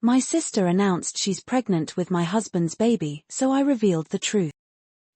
My sister announced she's pregnant with my husband's baby, so I revealed the truth.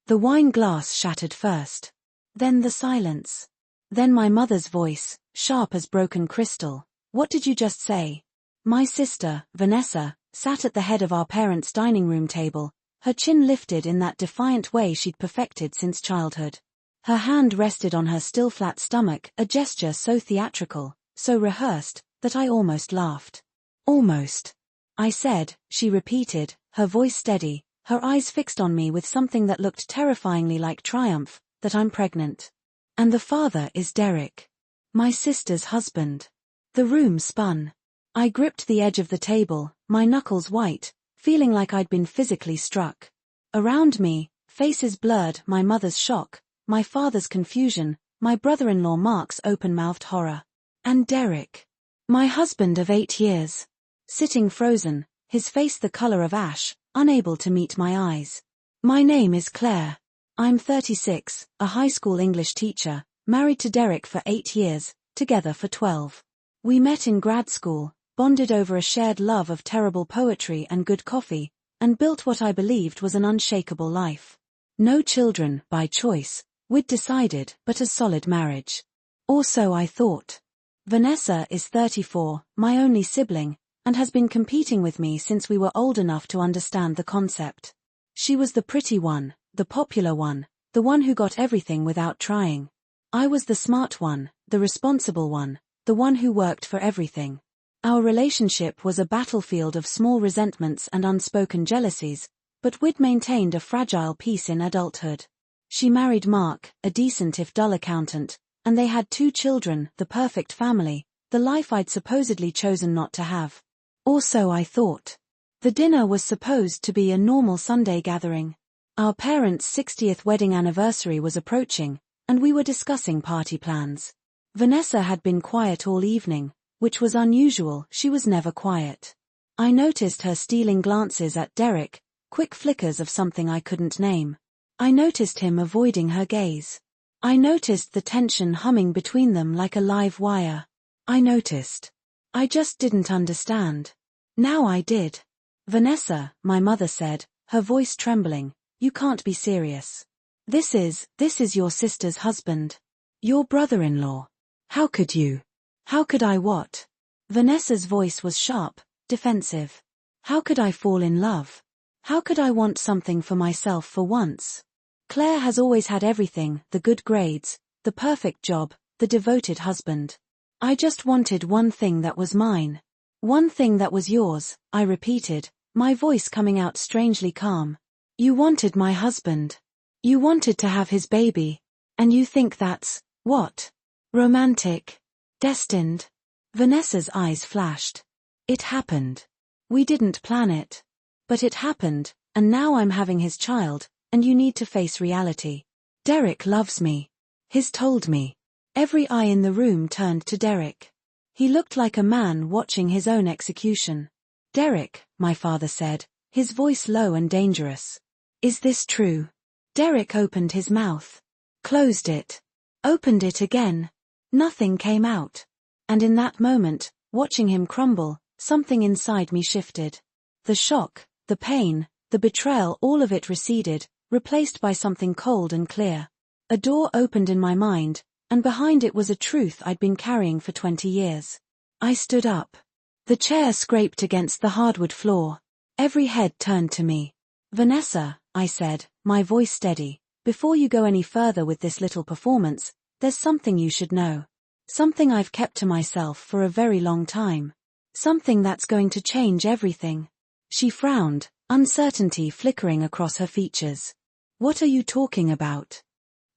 The wine glass shattered first. Then the silence. Then my mother's voice, sharp as broken crystal. What did you just say? My sister, Vanessa, sat at the head of our parents' dining room table, her chin lifted in that defiant way she'd perfected since childhood. Her hand rested on her still flat stomach, a gesture so theatrical, so rehearsed, that I almost laughed. Almost. I said, she repeated, her voice steady, her eyes fixed on me with something that looked terrifyingly like triumph, that I'm pregnant. And the father is Derek. My sister's husband. The room spun. I gripped the edge of the table, my knuckles white, feeling like I'd been physically struck. Around me, faces blurred, my mother's shock, my father's confusion, my brother-in-law Mark's open-mouthed horror. And Derek. My husband of 8 years. Sitting frozen, his face the color of ash, unable to meet my eyes. My name is Claire. I'm 36, a high school English teacher, married to Derek for 8 years, together for 12. We met in grad school, bonded over a shared love of terrible poetry and good coffee, and built what I believed was an unshakable life. No children, by choice, we'd decided, but a solid marriage. Or so I thought. Vanessa is 34, my only sibling, and has been competing with me since we were old enough to understand the concept. She was the pretty one, the popular one, the one who got everything without trying. I was the smart one, the responsible one, the one who worked for everything. Our relationship was a battlefield of small resentments and unspoken jealousies, but we'd maintained a fragile peace in adulthood. She married Mark, a decent if dull accountant, and they had 2 children, the perfect family, the life I'd supposedly chosen not to have. Or so I thought. The dinner was supposed to be a normal Sunday gathering. Our parents' 60th wedding anniversary was approaching, and we were discussing party plans. Vanessa had been quiet all evening, which was unusual, she was never quiet. I noticed her stealing glances at Derek, quick flickers of something I couldn't name. I noticed him avoiding her gaze. I noticed the tension humming between them like a live wire. I noticed. I just didn't understand. Now I did. Vanessa, my mother said, her voice trembling, you can't be serious. This is your sister's husband. Your brother-in-law. How could you? How could I what? Vanessa's voice was sharp, defensive. How could I fall in love? How could I want something for myself for once? Claire has always had everything, the good grades, the perfect job, the devoted husband. I just wanted one thing that was mine. One thing that was yours, I repeated, my voice coming out strangely calm. You wanted my husband. You wanted to have his baby. And you think that's, what? Romantic? Destined? Vanessa's eyes flashed. It happened. We didn't plan it. But it happened, and now I'm having his child, and you need to face reality. Derek loves me. He's told me. Every eye in the room turned to Derek. He looked like a man watching his own execution. Derek, my father said, his voice low and dangerous. Is this true? Derek opened his mouth. Closed it. Opened it again. Nothing came out. And in that moment, watching him crumble, something inside me shifted. The shock, the pain, the betrayal, all of it receded, replaced by something cold and clear. A door opened in my mind, and behind it was a truth I'd been carrying for 20 years. I stood up. The chair scraped against the hardwood floor. Every head turned to me. Vanessa, I said, my voice steady, before you go any further with this little performance, there's something you should know. Something I've kept to myself for a very long time. Something that's going to change everything. She frowned, uncertainty flickering across her features. What are you talking about?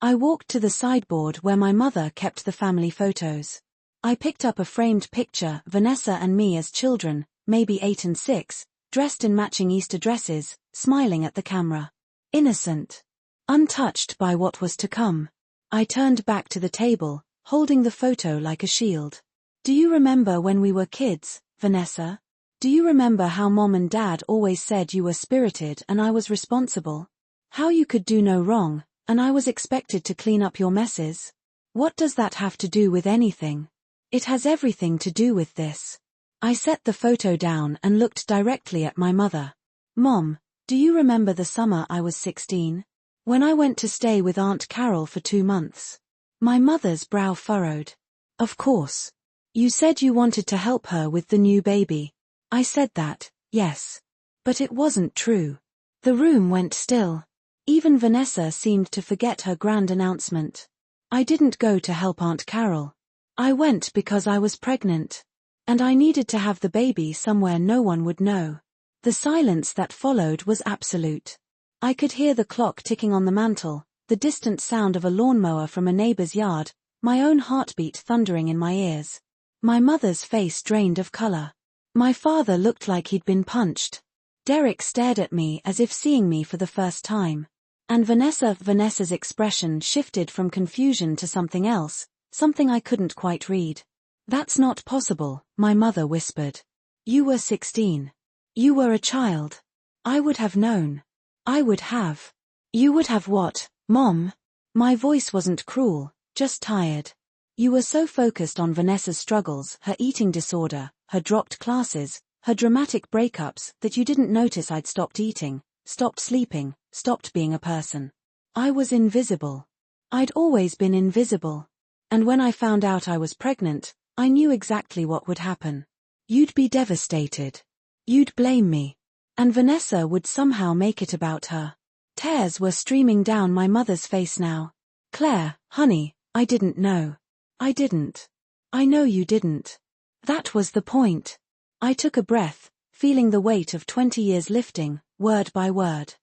I walked to the sideboard where my mother kept the family photos. I picked up a framed picture, Vanessa and me as children, maybe 8 and 6, dressed in matching Easter dresses, smiling at the camera. Innocent. Untouched by what was to come. I turned back to the table, holding the photo like a shield. Do you remember when we were kids, Vanessa? Do you remember how Mom and Dad always said you were spirited and I was responsible? How you could do no wrong, and I was expected to clean up your messes? What does that have to do with anything? It has everything to do with this. I set the photo down and looked directly at my mother. Mom, do you remember the summer I was 16? When I went to stay with Aunt Carol for 2 months. My mother's brow furrowed. Of course. You said you wanted to help her with the new baby. I said that, yes. But it wasn't true. The room went still. Even Vanessa seemed to forget her grand announcement. I didn't go to help Aunt Carol. I went because I was pregnant. And I needed to have the baby somewhere no one would know. The silence that followed was absolute. I could hear the clock ticking on the mantel, the distant sound of a lawnmower from a neighbor's yard, my own heartbeat thundering in my ears. My mother's face drained of color. My father looked like he'd been punched. Derek stared at me as if seeing me for the first time. And Vanessa's expression shifted from confusion to something else, something I couldn't quite read. That's not possible, my mother whispered. You were 16. You were a child. I would have known. I would have. You would have what, Mom? My voice wasn't cruel, just tired. You were so focused on Vanessa's struggles, her eating disorder, her dropped classes, her dramatic breakups, that you didn't notice I'd stopped eating, stopped sleeping, stopped being a person. I was invisible. I'd always been invisible. And when I found out I was pregnant, I knew exactly what would happen. You'd be devastated. You'd blame me. And Vanessa would somehow make it about her. Tears were streaming down my mother's face now. Claire, honey, I didn't know. I didn't. I know you didn't. That was the point. I took a breath, feeling the weight of 20 years lifting, word by word.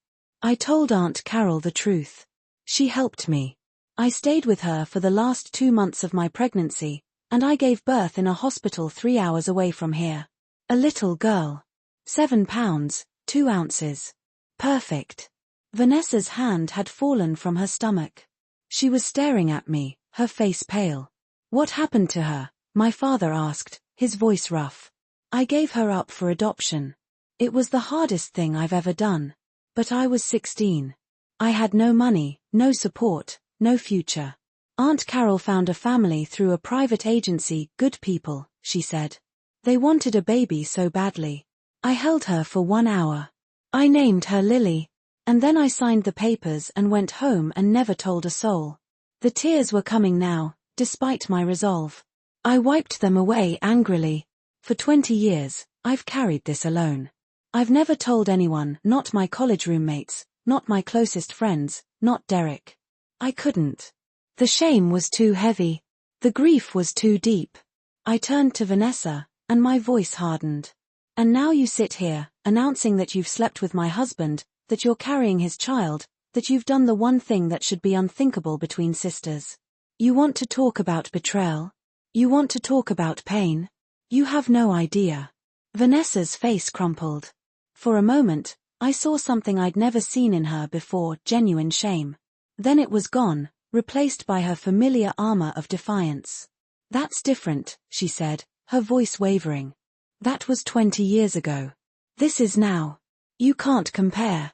I told Aunt Carol the truth. She helped me. I stayed with her for the last 2 months of my pregnancy, and I gave birth in a hospital 3 hours away from here. A little girl. 7 pounds, 2 ounces. Perfect. Vanessa's hand had fallen from her stomach. She was staring at me, her face pale. What happened to her? My father asked, his voice rough. I gave her up for adoption. It was the hardest thing I've ever done. But I was 16. I had no money, no support, no future. Aunt Carol found a family through a private agency, good people, she said. They wanted a baby so badly. I held her for 1 hour. I named her Lily. And then I signed the papers and went home and never told a soul. The tears were coming now, despite my resolve. I wiped them away angrily. For 20 years, I've carried this alone. I've never told anyone, not my college roommates, not my closest friends, not Derek. I couldn't. The shame was too heavy. The grief was too deep. I turned to Vanessa, and my voice hardened. And now you sit here, announcing that you've slept with my husband, that you're carrying his child, that you've done the one thing that should be unthinkable between sisters. You want to talk about betrayal? You want to talk about pain? You have no idea. Vanessa's face crumpled. For a moment, I saw something I'd never seen in her before, genuine shame. Then it was gone, replaced by her familiar armor of defiance. That's different, she said, her voice wavering. That was 20 years ago. This is now. You can't compare.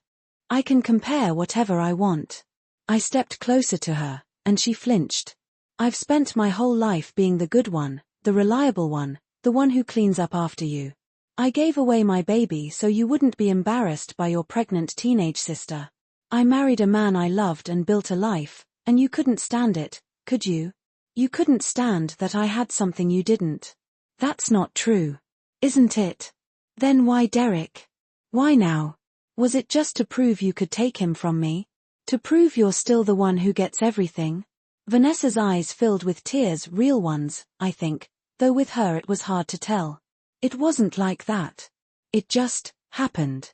I can compare whatever I want. I stepped closer to her, and she flinched. I've spent my whole life being the good one, the reliable one, the one who cleans up after you. I gave away my baby so you wouldn't be embarrassed by your pregnant teenage sister. I married a man I loved and built a life, and you couldn't stand it, could you? You couldn't stand that I had something you didn't. That's not true. Isn't it? Then why Derek? Why now? Was it just to prove you could take him from me? To prove you're still the one who gets everything? Vanessa's eyes filled with tears, real ones, I think, though with her it was hard to tell. It wasn't like that. It just happened.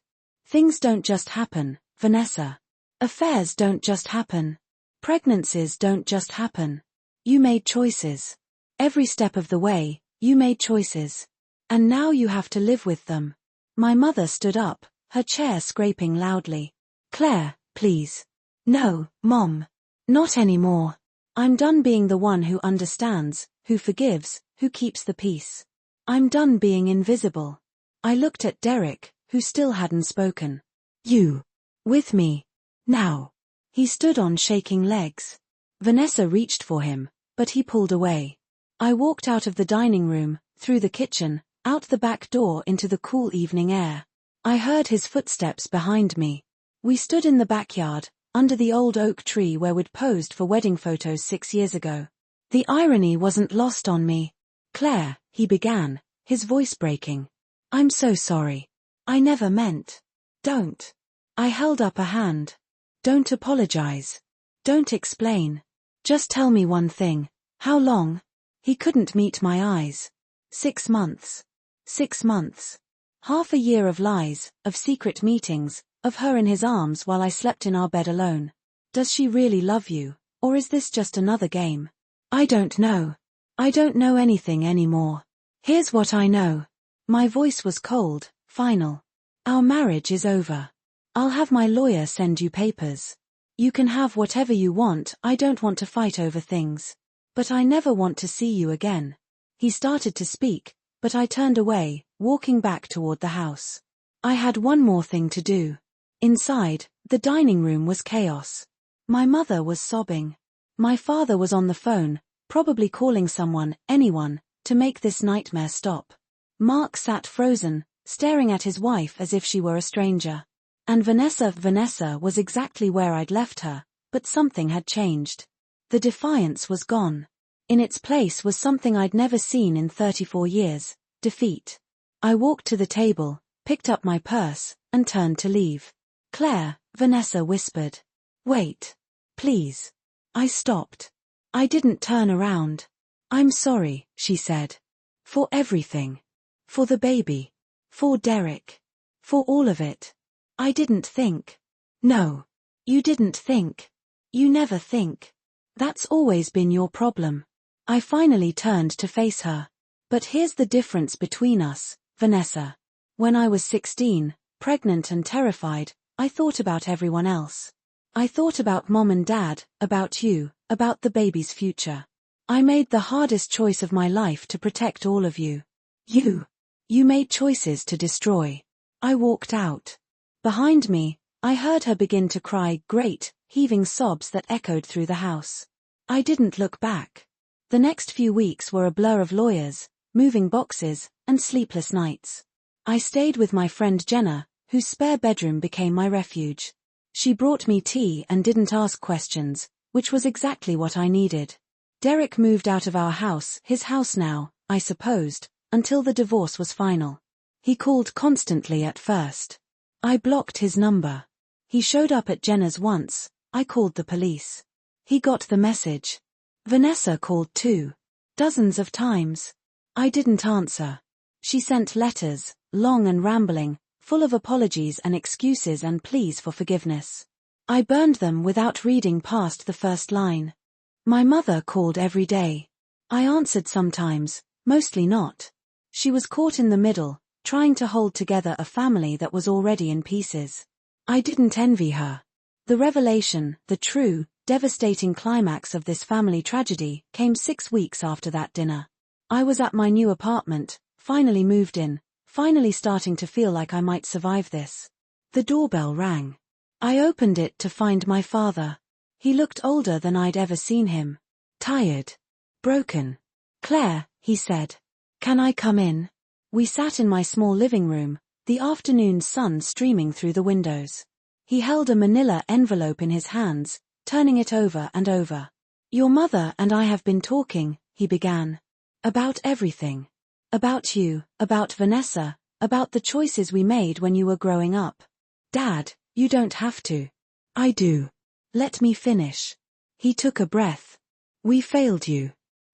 Things don't just happen, Vanessa. Affairs don't just happen. Pregnancies don't just happen. You made choices. Every step of the way, you made choices. And now you have to live with them. My mother stood up, her chair scraping loudly. Claire, please. No, Mom. Not anymore. I'm done being the one who understands, who forgives, who keeps the peace. I'm done being invisible. I looked at Derek, who still hadn't spoken. You. With me. Now. He stood on shaking legs. Vanessa reached for him, but he pulled away. I walked out of the dining room, through the kitchen, Out the back door into the cool evening air. I heard his footsteps behind me. We stood in the backyard, under the old oak tree where we'd posed for wedding photos 6 years ago. The irony wasn't lost on me. "Claire," he began, his voice breaking. "I'm so sorry. I never meant." "Don't." I held up a hand. "Don't apologize. Don't explain. Just tell me one thing. How long?" He couldn't meet my eyes. 6 months. 6 months. Half a year of lies, of secret meetings, of her in his arms while I slept in our bed alone. "Does she really love you, or is this just another game?" "I don't know. I don't know anything anymore. Here's what I know." My voice was cold, final. "Our marriage is over. I'll have my lawyer send you papers. You can have whatever you want. I don't want to fight over things. But I never want to see you again." He started to speak, but I turned away, walking back toward the house. I had one more thing to do. Inside, the dining room was chaos. My mother was sobbing. My father was on the phone, probably calling someone, anyone, to make this nightmare stop. Mark sat frozen, staring at his wife as if she were a stranger. And Vanessa was exactly where I'd left her, but something had changed. The defiance was gone. In its place was something I'd never seen in 34 years, defeat. I walked to the table, picked up my purse, and turned to leave. "Claire," Vanessa whispered. "Wait. Please." I stopped. I didn't turn around. "I'm sorry," she said. "For everything. For the baby. For Derek. For all of it. I didn't think." "No. You didn't think. You never think. That's always been your problem." I finally turned to face her. "But here's the difference between us, Vanessa. When I was 16, pregnant and terrified, I thought about everyone else. I thought about Mom and Dad, about you, about the baby's future. I made the hardest choice of my life to protect all of you. You made choices to destroy." I walked out. Behind me, I heard her begin to cry, great, heaving sobs that echoed through the house. I didn't look back. The next few weeks were a blur of lawyers, moving boxes, and sleepless nights. I stayed with my friend Jenna, whose spare bedroom became my refuge. She brought me tea and didn't ask questions, which was exactly what I needed. Derek moved out of our house, his house now, I supposed, until the divorce was final. He called constantly at first. I blocked his number. He showed up at Jenna's once. I called the police. He got the message. Vanessa called too. Dozens of times. I didn't answer. She sent letters, long and rambling, full of apologies and excuses and pleas for forgiveness. I burned them without reading past the first line. My mother called every day. I answered sometimes, mostly not. She was caught in the middle, trying to hold together a family that was already in pieces. I didn't envy her. The revelation, the true, devastating climax of this family tragedy, came 6 weeks after that dinner. I was at my new apartment, finally moved in, finally starting to feel like I might survive this. The doorbell rang. I opened it to find my father. He looked older than I'd ever seen him. Tired. Broken. "Claire," he said. "Can I come in?" We sat in my small living room, the afternoon sun streaming through the windows. He held a manila envelope in his hands, turning it over and over. "Your mother and I have been talking," he began. "About everything. About you, about Vanessa, about the choices we made when you were growing up. Dad, you don't have to." "I do. Let me finish." He took a breath. "We failed you.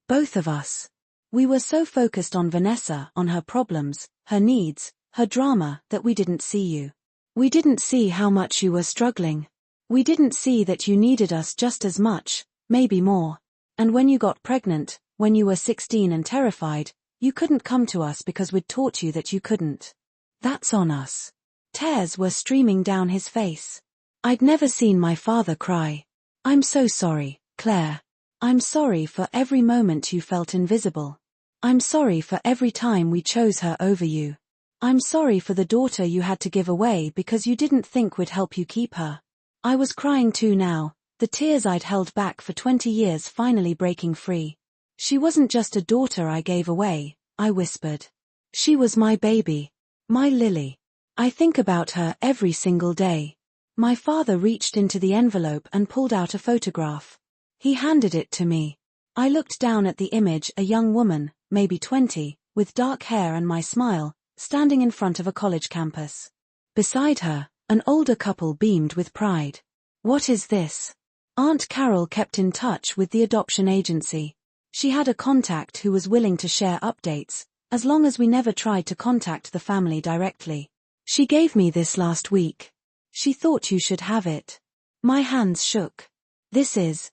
Both of us. We were so focused on Vanessa, on her problems, her needs, her drama, that we didn't see you. We didn't see how much you were struggling. We didn't see that you needed us just as much, maybe more. And when you got pregnant, when you were 16 and terrified, you couldn't come to us because we'd taught you that you couldn't. That's on us." Tears were streaming down his face. I'd never seen my father cry. "I'm so sorry, Claire. I'm sorry for every moment you felt invisible. I'm sorry for every time we chose her over you. I'm sorry for the daughter you had to give away because you didn't think we'd help you keep her." I was crying too now, the tears I'd held back for 20 years finally breaking free. "She wasn't just a daughter I gave away," I whispered. She was my baby. My Lily. I think about her every single day. My father reached into the envelope and pulled out a photograph. He handed it to me. I looked down at the image, a young woman, maybe 20, with dark hair and my smile, standing in front of a college campus. Beside her, an older couple beamed with pride. What is this? Aunt Carol kept in touch with the adoption agency. She had a contact who was willing to share updates, as long as we never tried to contact the family directly. She gave me this last week. She thought you should have it. My hands shook. This is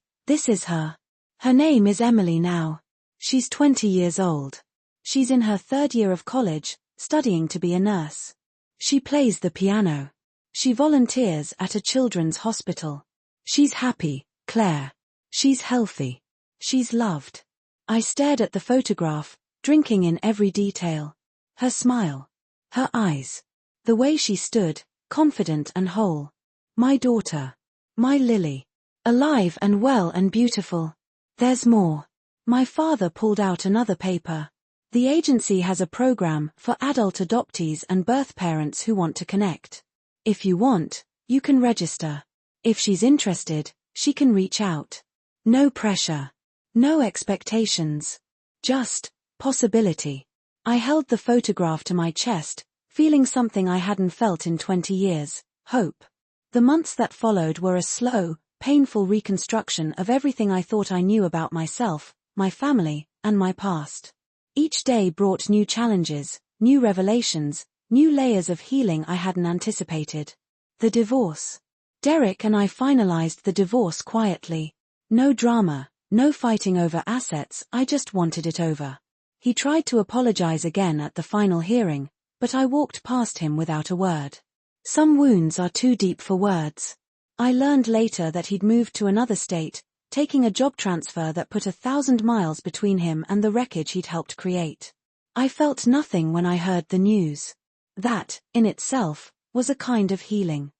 her. Her name is Emily now. She's 20 years old. She's in her 3rd year of college, studying to be a nurse. She plays the piano. She volunteers at a children's hospital. She's happy, Claire. She's healthy. She's loved. I stared at the photograph, drinking in every detail. Her smile. Her eyes. The way she stood, confident and whole. My daughter. My Lily. Alive and well and beautiful. There's more. My father pulled out another paper. The agency has a program for adult adoptees and birth parents who want to connect. If you want, you can register. If she's interested, she can reach out. No pressure. No expectations. Just possibility. I held the photograph to my chest, feeling something I hadn't felt in 20 years, hope. The months that followed were a slow, painful reconstruction of everything I thought I knew about myself, my family, and my past. Each day brought new challenges, new revelations, new layers of healing I hadn't anticipated. The divorce. Derek and I finalized the divorce quietly. No drama, no fighting over assets, I just wanted it over. He tried to apologize again at the final hearing, but I walked past him without a word. Some wounds are too deep for words. I learned later that he'd moved to another state, taking a job transfer that put 1,000 miles between him and the wreckage he'd helped create. I felt nothing when I heard the news. That, in itself, was a kind of healing.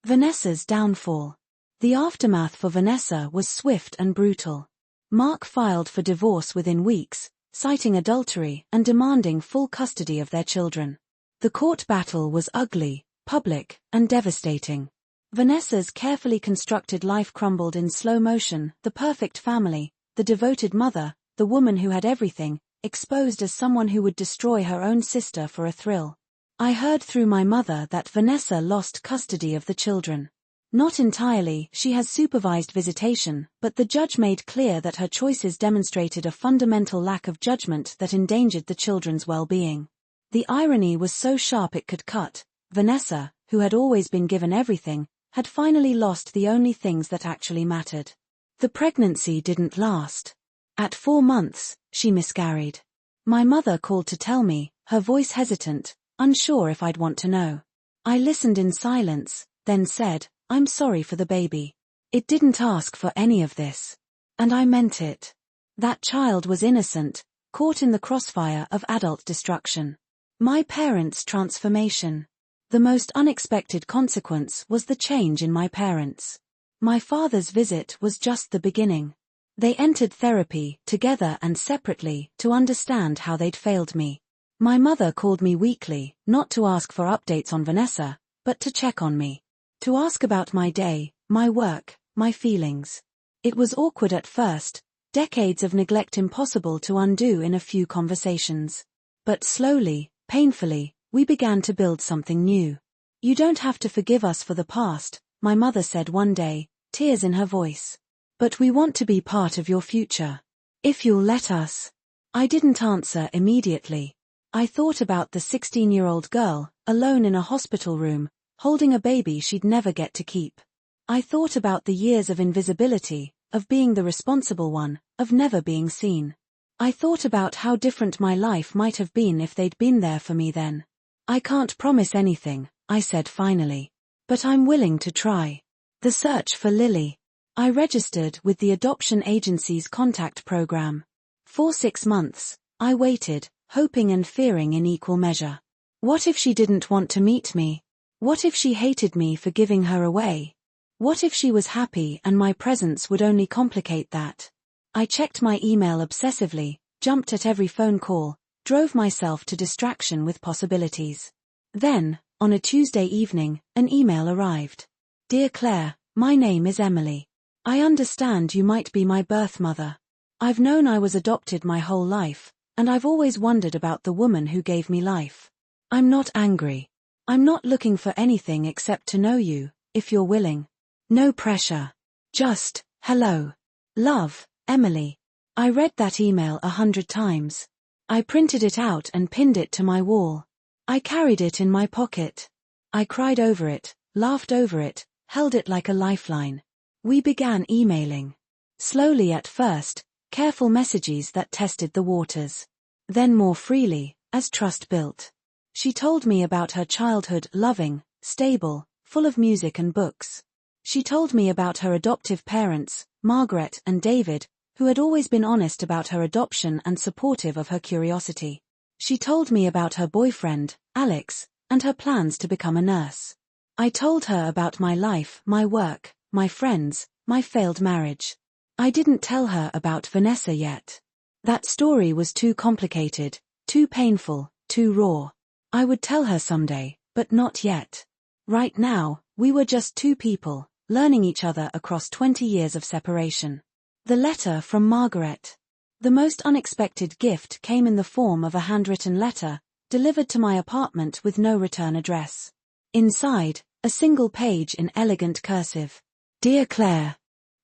Vanessa's downfall. The aftermath for Vanessa was swift and brutal. Mark filed for divorce within weeks, citing adultery and demanding full custody of their children. The court battle was ugly, public, and devastating. Vanessa's carefully constructed life crumbled in slow motion, the perfect family, the devoted mother, the woman who had everything, exposed as someone who would destroy her own sister for a thrill. I heard through my mother that Vanessa lost custody of the children. Not entirely, she has supervised visitation, but the judge made clear that her choices demonstrated a fundamental lack of judgment that endangered the children's well-being. The irony was so sharp it could cut. Vanessa, who had always been given everything, had finally lost the only things that actually mattered. The pregnancy didn't last. At 4 months, she miscarried. My mother called to tell me, her voice hesitant, unsure if I'd want to know. I listened in silence, then said, "I'm sorry for the baby. It didn't ask for any of this." And I meant it. That child was innocent, caught in the crossfire of adult destruction. My parents' transformation. The most unexpected consequence was the change in my parents. My father's visit was just the beginning. They entered therapy, together and separately, to understand how they'd failed me. My mother called me weekly, not to ask for updates on Vanessa, but to check on me. To ask about my day, my work, my feelings. It was awkward at first, decades of neglect impossible to undo in a few conversations. But slowly, painfully, we began to build something new. "You don't have to forgive us for the past," my mother said one day, tears in her voice. "But we want to be part of your future. If you'll let us." I didn't answer immediately. I thought about the 16-year-old girl, alone in a hospital room, holding a baby she'd never get to keep. I thought about the years of invisibility, of being the responsible one, of never being seen. I thought about how different my life might have been if they'd been there for me then. "I can't promise anything," I said finally. "But I'm willing to try." The search for Lily. I registered with the adoption agency's contact program. For 6 months, I waited, hoping and fearing in equal measure. What if she didn't want to meet me? What if she hated me for giving her away? What if she was happy and my presence would only complicate that? I checked my email obsessively, jumped at every phone call, drove myself to distraction with possibilities. Then, on a Tuesday evening, an email arrived. Dear Claire, my name is Emily. I understand you might be my birth mother. I've known I was adopted my whole life, and I've always wondered about the woman who gave me life. I'm not angry. I'm not looking for anything except to know you, if you're willing. No pressure. Just, hello. Love, Emily. I read that email 100 times. I printed it out and pinned it to my wall. I carried it in my pocket. I cried over it, laughed over it, held it like a lifeline. We began emailing. Slowly at first, careful messages that tested the waters. Then more freely, as trust built. She told me about her childhood, loving, stable, full of music and books. She told me about her adoptive parents, Margaret and David, who had always been honest about her adoption and supportive of her curiosity. She told me about her boyfriend, Alex, and her plans to become a nurse. I told her about my life, my work, my friends, my failed marriage. I didn't tell her about Vanessa yet. That story was too complicated, too painful, too raw. I would tell her someday, but not yet. Right now, we were just two people, learning each other across 20 years of separation. The letter from Margaret. The most unexpected gift came in the form of a handwritten letter, delivered to my apartment with no return address. Inside, a single page in elegant cursive. Dear Claire,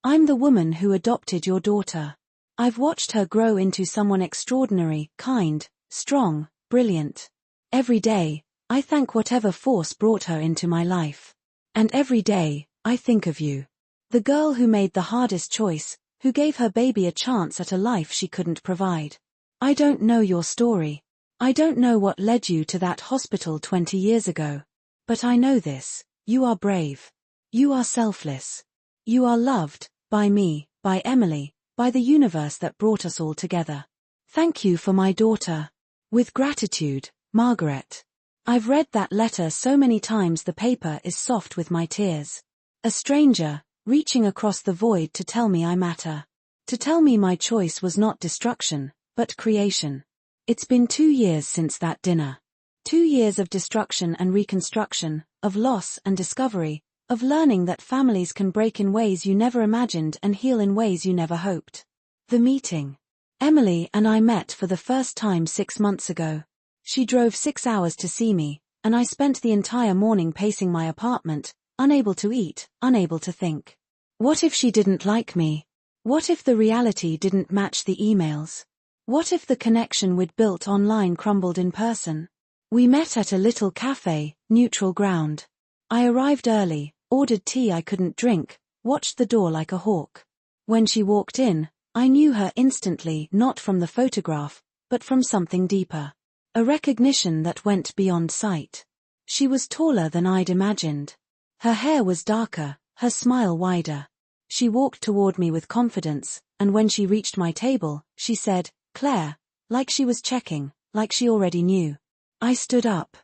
I'm the woman who adopted your daughter. I've watched her grow into someone extraordinary, kind, strong, brilliant. Every day, I thank whatever force brought her into my life. And every day, I think of you. The girl who made the hardest choice, who gave her baby a chance at a life she couldn't provide. I don't know your story. I don't know what led you to that hospital 20 years ago. But I know this, you are brave. You are selfless. You are loved, by me, by Emily, by the universe that brought us all together. Thank you for my daughter. With gratitude, Margaret. I've read that letter so many times the paper is soft with my tears. A stranger, reaching across the void to tell me I matter. To tell me my choice was not destruction, but creation. It's been 2 years since that dinner. 2 years of destruction and reconstruction, of loss and discovery, of learning that families can break in ways you never imagined and heal in ways you never hoped. The meeting. Emily and I met for the first time 6 months ago. She drove 6 hours to see me, and I spent the entire morning pacing my apartment, unable to eat, unable to think. What if she didn't like me? What if the reality didn't match the emails? What if the connection we'd built online crumbled in person? We met at a little cafe, neutral ground. I arrived early, ordered tea I couldn't drink, watched the door like a hawk. When she walked in, I knew her instantly, not from the photograph, but from something deeper. A recognition that went beyond sight. She was taller than I'd imagined. Her hair was darker, her smile wider. She walked toward me with confidence, and when she reached my table, she said, Claire, like she was checking, like she already knew. I stood up.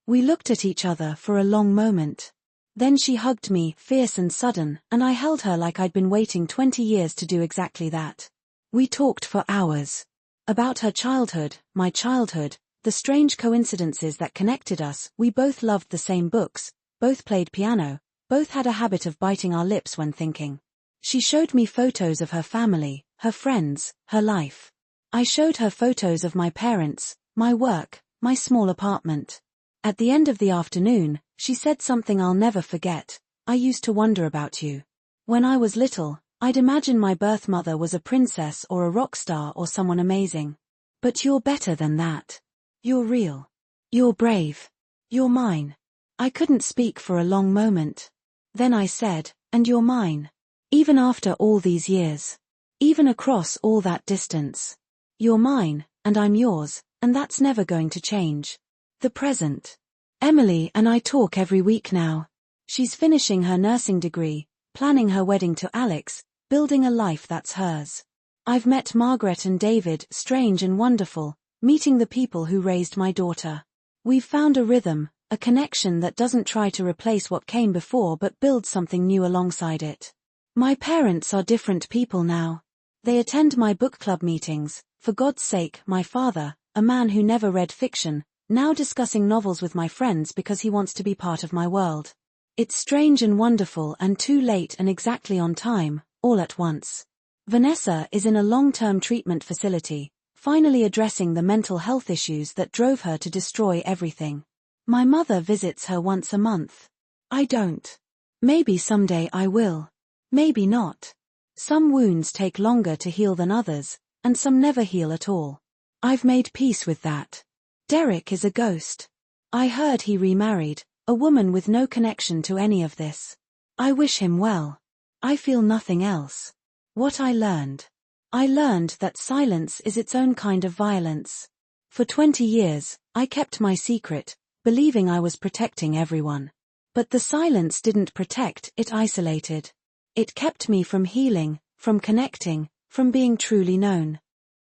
We looked at each other for a long moment. Then she hugged me, fierce and sudden, and I held her like I'd been waiting 20 years to do exactly that. We talked for hours. About her childhood, my childhood, the strange coincidences that connected us. We both loved the same books, both played piano, both had a habit of biting our lips when thinking. She showed me photos of her family, her friends, her life. I showed her photos of my parents, my work, my small apartment. At the end of the afternoon, she said something I'll never forget. I used to wonder about you. When I was little, I'd imagine my birth mother was a princess or a rock star or someone amazing. But you're better than that. You're real. You're brave. You're mine. I couldn't speak for a long moment. Then I said, and you're mine. Even after all these years. Even across all that distance. You're mine, and I'm yours, and that's never going to change. The present. Emily and I talk every week now. She's finishing her nursing degree, planning her wedding to Alex, building a life that's hers. I've met Margaret and David, strange and wonderful, meeting the people who raised my daughter. We've found a rhythm, a connection that doesn't try to replace what came before but builds something new alongside it. My parents are different people now. They attend my book club meetings. For God's sake, my father, a man who never read fiction, now discussing novels with my friends because he wants to be part of my world. It's strange and wonderful and too late and exactly on time, all at once. Vanessa is in a long-term treatment facility, finally addressing the mental health issues that drove her to destroy everything. My mother visits her once a month. I don't. Maybe someday I will. Maybe not. Some wounds take longer to heal than others, and some never heal at all. I've made peace with that. Derek is a ghost. I heard he remarried, a woman with no connection to any of this. I wish him well. I feel nothing else. What I learned. I learned that silence is its own kind of violence. For 20 years, I kept my secret, believing I was protecting everyone. But the silence didn't protect, it isolated. It kept me from healing, from connecting, from being truly known.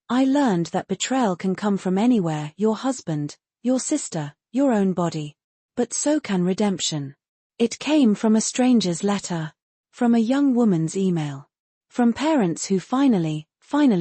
I learned that betrayal can come from anywhere, your husband, your sister, your own body. But so can redemption. It came from a stranger's letter. From a young woman's email. From parents who finally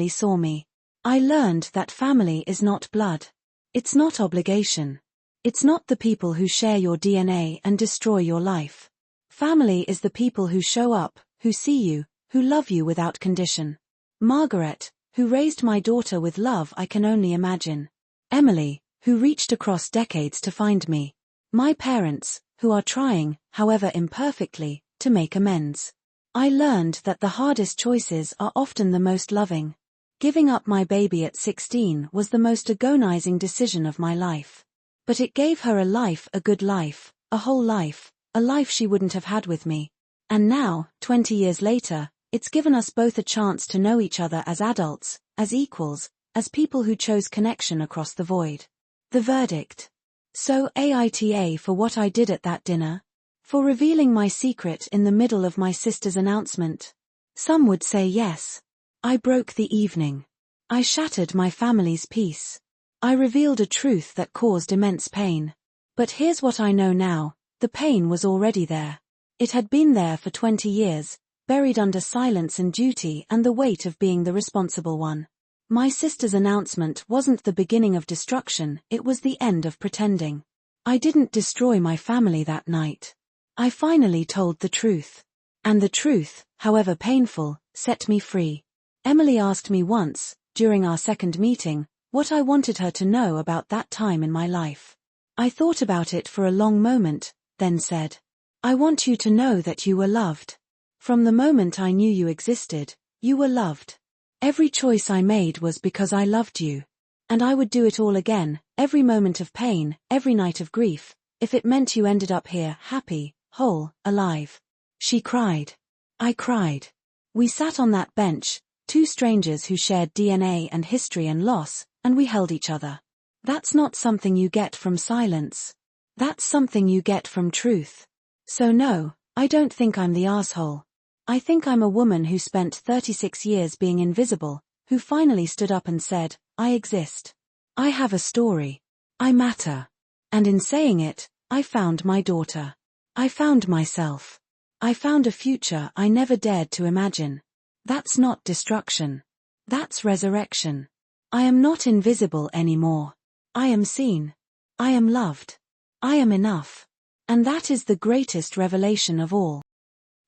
saw me. I learned that family is not blood. It's not obligation. It's not the people who share your DNA and destroy your life. Family is the people who show up, who see you, who love you without condition. Margaret, who raised my daughter with love I can only imagine. Emily, who reached across decades to find me. My parents, who are trying, however imperfectly, to make amends. I learned that the hardest choices are often the most loving. Giving up my baby at 16 was the most agonizing decision of my life. But it gave her a life, a good life, a whole life, a life she wouldn't have had with me. And now, 20 years later, it's given us both a chance to know each other as adults, as equals, as people who chose connection across the void. The verdict. So AITA for what I did at that dinner. For revealing my secret in the middle of my sister's announcement. Some would say yes. I broke the evening. I shattered my family's peace. I revealed a truth that caused immense pain. But here's what I know now, the pain was already there. It had been there for 20 years, buried under silence and duty and the weight of being the responsible one. My sister's announcement wasn't the beginning of destruction, it was the end of pretending. I didn't destroy my family that night. I finally told the truth. And the truth, however painful, set me free. Emily asked me once, during our second meeting, what I wanted her to know about that time in my life. I thought about it for a long moment, then said, I want you to know that you were loved. From the moment I knew you existed, you were loved. Every choice I made was because I loved you. And I would do it all again, every moment of pain, every night of grief, if it meant you ended up here, happy, whole, alive. She cried. I cried. We sat on that bench, two strangers who shared DNA and history and loss, and we held each other. That's not something you get from silence. That's something you get from truth. So no, I don't think I'm the asshole. I think I'm a woman who spent 36 years being invisible, who finally stood up and said, I exist. I have a story. I matter. And in saying it, I found my daughter. I found myself. I found a future I never dared to imagine. That's not destruction. That's resurrection. I am not invisible anymore. I am seen. I am loved. I am enough. And that is the greatest revelation of all.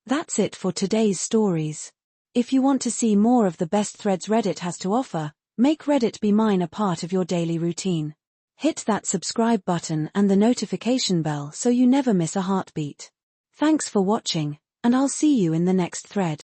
That's it for today's stories. If you want to see more of the best threads Reddit has to offer, make Reddit Be Mine a part of your daily routine. Hit that subscribe button and the notification bell so you never miss a heartbeat. Thanks for watching, and I'll see you in the next thread.